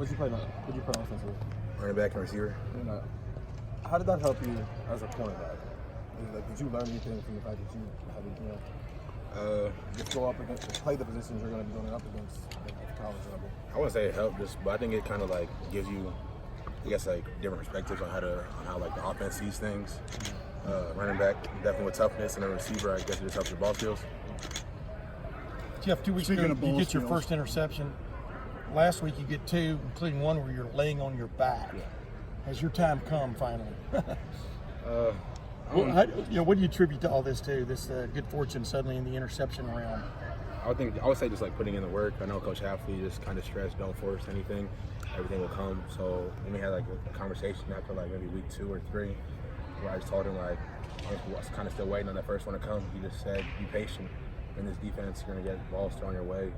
What'd you play offensively? Running back and receiver. And, how did that help you as a cornerback? Like, did you learn anything from the fact that you had to, just go up against, play the positions you're going to be going up against at the college level? I wouldn't say it helped, but I think it kind of like gives you, I guess, like different perspectives on how like the offense sees things. Running back definitely with toughness, and then receiver, I guess, it just helps your ball skills. Jeff, 2 weeks ago, you get your first interception. Last week, you get 2, including one where you're laying on your back. Yeah. Has your time come finally? What do you attribute to all this to? This good fortune suddenly in the interception realm. I would say just like putting in the work. I know Coach Halfley just kind of stressed, don't force anything, everything will come. So when we had like a conversation after like maybe week 2 or 3, where I just told him like I was kind of still waiting on that first one to come. He just said, be patient. In this defense, you're gonna get balls thrown your way,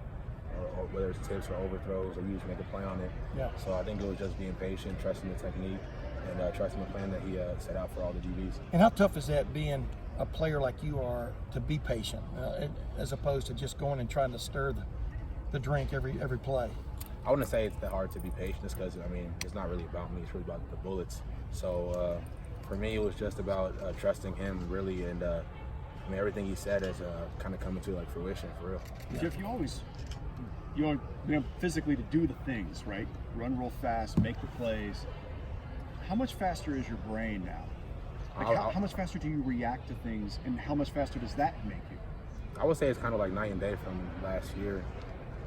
or whether it's tips or overthrows, or you just make a play on it. Yeah. So I think it was just being patient, trusting the technique, and trusting the plan that he set out for all the DBs. And how tough is that, being a player like you are, to be patient as opposed to just going and trying to stir the drink every play? I wouldn't say it's that hard to be patient, just because it's not really about me; it's really about the bullets. So for me, it was just about trusting him really, and everything he said has kind of coming to like fruition for real. Yeah. Jeff, you want physically to do the things, right? Run real fast, make the plays. How much faster is your brain now? Like how much faster do you react to things, and how much faster does that make you? I would say it's kind of like night and day from last year.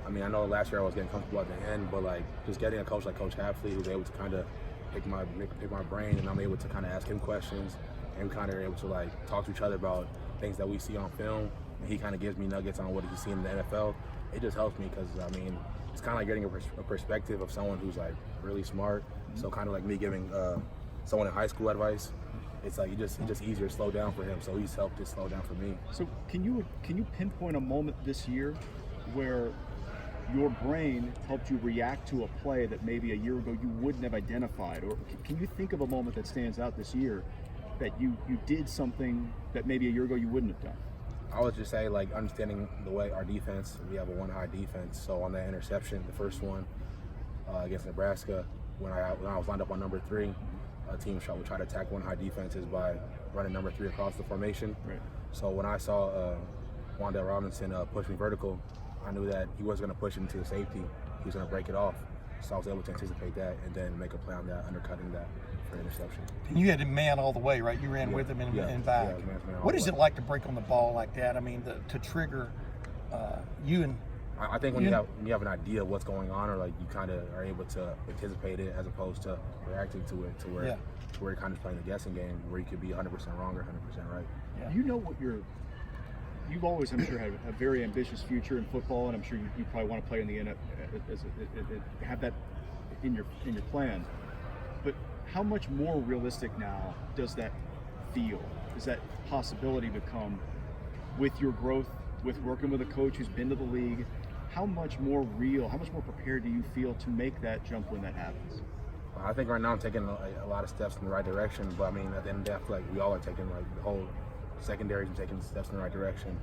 I know last year I was getting comfortable at the end, but like just getting a coach like Coach Halfley, who's able to kind of pick my brain, and I'm able to kind of ask him questions, and kind of able to like talk to each other about things that we see on film, and he kind of gives me nuggets on what he's seen in the NFL. It just helps me because it's kind of like getting a perspective of someone who's like really smart. Mm-hmm. So kind of like me giving someone in high school advice. It's like it's just easier to slow down for him. So he's helped it slow down for me. So can you pinpoint a moment this year where your brain helped you react to a play that maybe a year ago you wouldn't have identified, or can you think of a moment that stands out this year that you did something that maybe a year ago you wouldn't have done? I would just say like understanding the way our defense, we have a one-high defense. So on that interception, the first one against Nebraska, when I was lined up on number 3, a team would try to attack one-high defenses by running number 3 across the formation. Right. So when I saw Wandale Robinson push me vertical, I knew that he wasn't going to push it into the safety. He was going to break it off. So I was able to anticipate that and then make a play on that, undercutting that for interception. And you had a man all the way, right? You ran with him and back. Man what is it like to break on the ball like that? To trigger you and... I think when you have an idea of what's going on, or like you kind of are able to anticipate it as opposed to reacting to it, to where you're kind of playing a guessing game where you could be 100% wrong or 100% right. Yeah. You know what you've always, I'm sure, had a very ambitious future in football, and I'm sure you probably want to play in the NFL, have that in your plan. But how much more realistic now does that feel? Does that possibility become, with your growth, with working with a coach who's been to the league? How much more real, how much more prepared do you feel to make that jump when that happens? I think right now I'm taking a lot of steps in the right direction, but at the end of the day, I feel like we all are taking, like the whole secondary is taking steps in the right direction.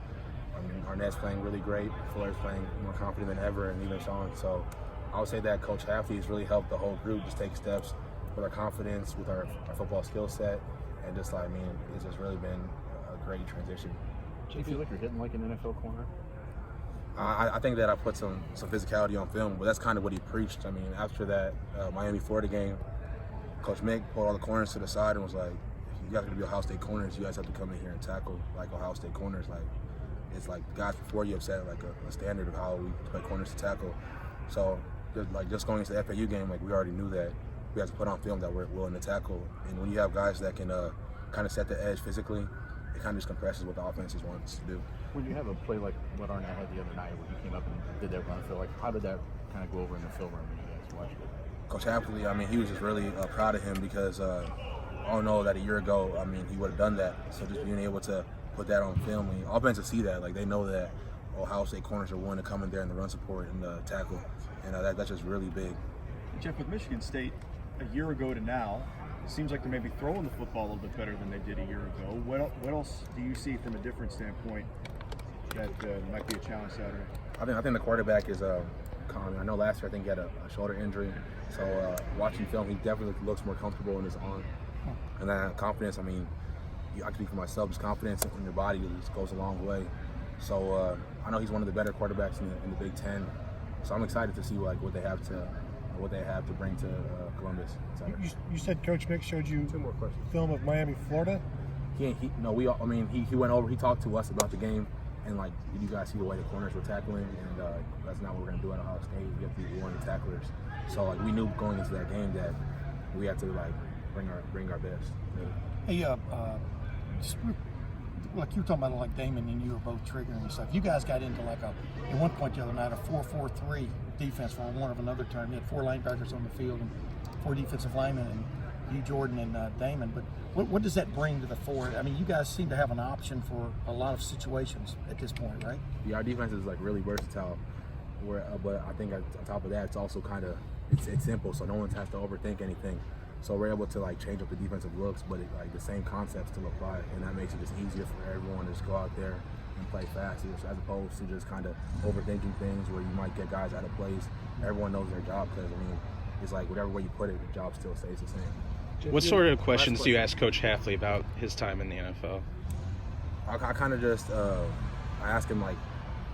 Arnett's playing really great, Fuller's playing more confident than ever, and even Sean. So I would say that Coach Halfley has really helped the whole group just take steps with our confidence, with our football skill set, and just it's just really been a great transition. Do you feel like you're hitting like an NFL corner? I think that I put some physicality on film, but that's kind of what he preached. After that Miami-Florida game, Coach Mick pulled all the corners to the side and was like, if you guys are going to be Ohio State corners, you guys have to come in here and tackle like Ohio State corners. Like, it's like the guys before you have set like a standard of how we play corners to tackle. So just going into the FAU game, like we already knew that we had to put on film that we're willing to tackle. And when you have guys that can kind of set the edge physically, it kind of just compresses what the offenses want us to do. When you have a play like what Arnett had the other night, where you came up and did that run feel, like how did that kind of go over in the film room when you guys watched it? Coach Halfley, he was just really proud of him because I don't know that a year ago, he would have done that. So just being able to put that on film, offenses see that, like they know that Ohio State corners are willing to come in there in the run support and the tackle, and that's just really big. Jeff, with Michigan State, a year ago to now, it seems like they're maybe throwing the football a little bit better than they did a year ago. What else do you see from a different standpoint that might be a challenge Saturday? I think the quarterback is I know last year I think he had a shoulder injury, so watching film, he definitely looks more comfortable in his arm. And that confidence, I mean, I can speak for myself, just confidence in your body just goes a long way. So I know he's one of the better quarterbacks in the Big Ten. So I'm excited to see like what they have to bring to Columbus. You said Coach Mick showed you 2 more questions. film of Miami, Florida. He went over. He talked to us about the game, and like, did you guys see the way the corners were tackling? And that's not what we're gonna do at Ohio State. We have to be warning tacklers. So like, we knew going into that game that we had to like bring our best. Hey, just like you were talking about, like Damon and you were both triggering and stuff. You guys got into like at one point the other night, a 4-4-3 defense for one of another term. You had 4 linebackers on the field and 4 defensive linemen, and you, Jordan, and Damon. But what does that bring to the fore? I mean, you guys seem to have an option for a lot of situations at this point, right? Yeah, our defense is like really versatile. But I think on top of that, it's also kind of it's simple, so no one has to overthink anything. So we're able to like change up the defensive looks, but like the same concepts still apply, and that makes it just easier for everyone to just go out there and play fast, as opposed to just kind of overthinking things where you might get guys out of place. Everyone knows their job, because I mean, it's like whatever way you put it, the job still stays the same. What sort of questions do you ask Coach Hafley about his time in the NFL? I kind of just I ask him like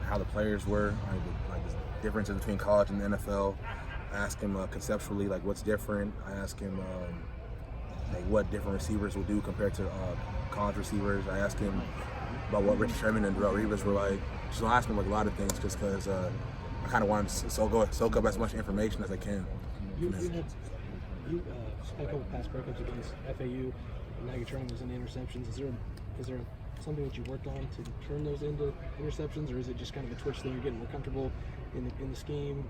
how the players were, like the differences between college and the NFL. I ask him conceptually like what's different. I ask him like what different receivers will do compared to college receivers. I ask him about what Richard Sherman and Darrelle Revis were like. So I ask him like a lot of things just because I kind of want to soak up as much information as I can. You had a couple pass breakups against FAU, and now you're turning those into interceptions. Is there something that you worked on to turn those into interceptions, or is it just kind of a twitch thing? You're getting more comfortable in the scheme.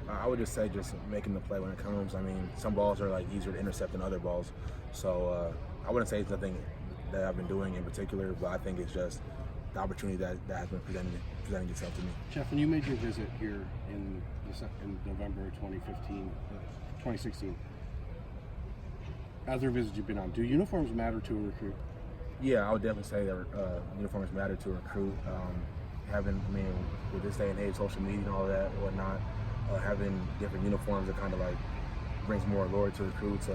I would just say just making the play when it comes. I mean, some balls are like easier to intercept than other balls. So I wouldn't say it's nothing that I've been doing in particular, but I think it's just the opportunity that has been presenting itself to me. Jeff, when you made your visit here in November 2016, other visits you've been on, do uniforms matter to a recruit? Yeah, I would definitely say that uniforms matter to a recruit. With this day and age, social media and all that and whatnot, having different uniforms that kind of like brings more allure to recruits,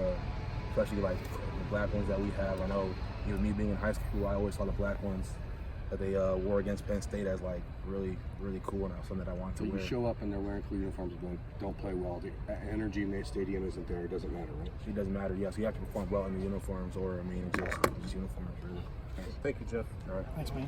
especially like the black ones that we have. I know even me being in high school, I always saw the black ones that they wore against Penn State as like really, really cool and something that I want to wear. You show up and they're wearing cool uniforms and don't play well. The energy in the stadium isn't there. It doesn't matter, right? It doesn't matter. Yeah, so you have to perform well in the uniforms, or just uniforms really. Thank you, Jeff. All right. Thanks, man.